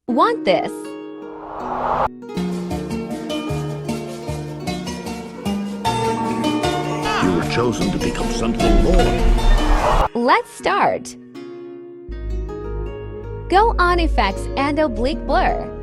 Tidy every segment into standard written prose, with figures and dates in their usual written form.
Want this? You were chosen to become something more. Let's start. Go on Effects and Oblique Blur.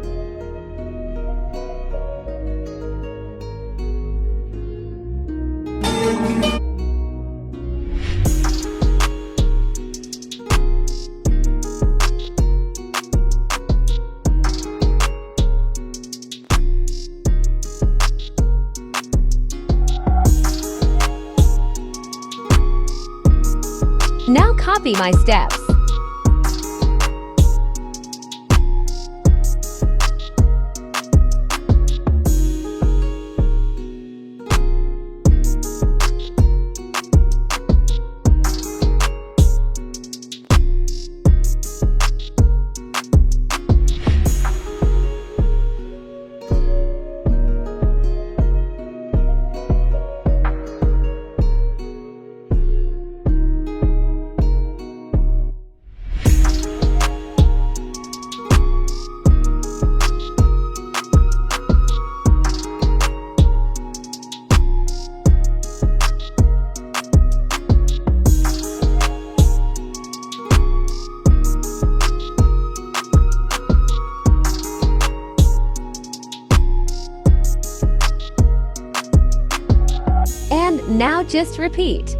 Now copy my steps. And now just repeat.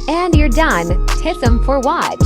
And you're done. Tits 'em for watch.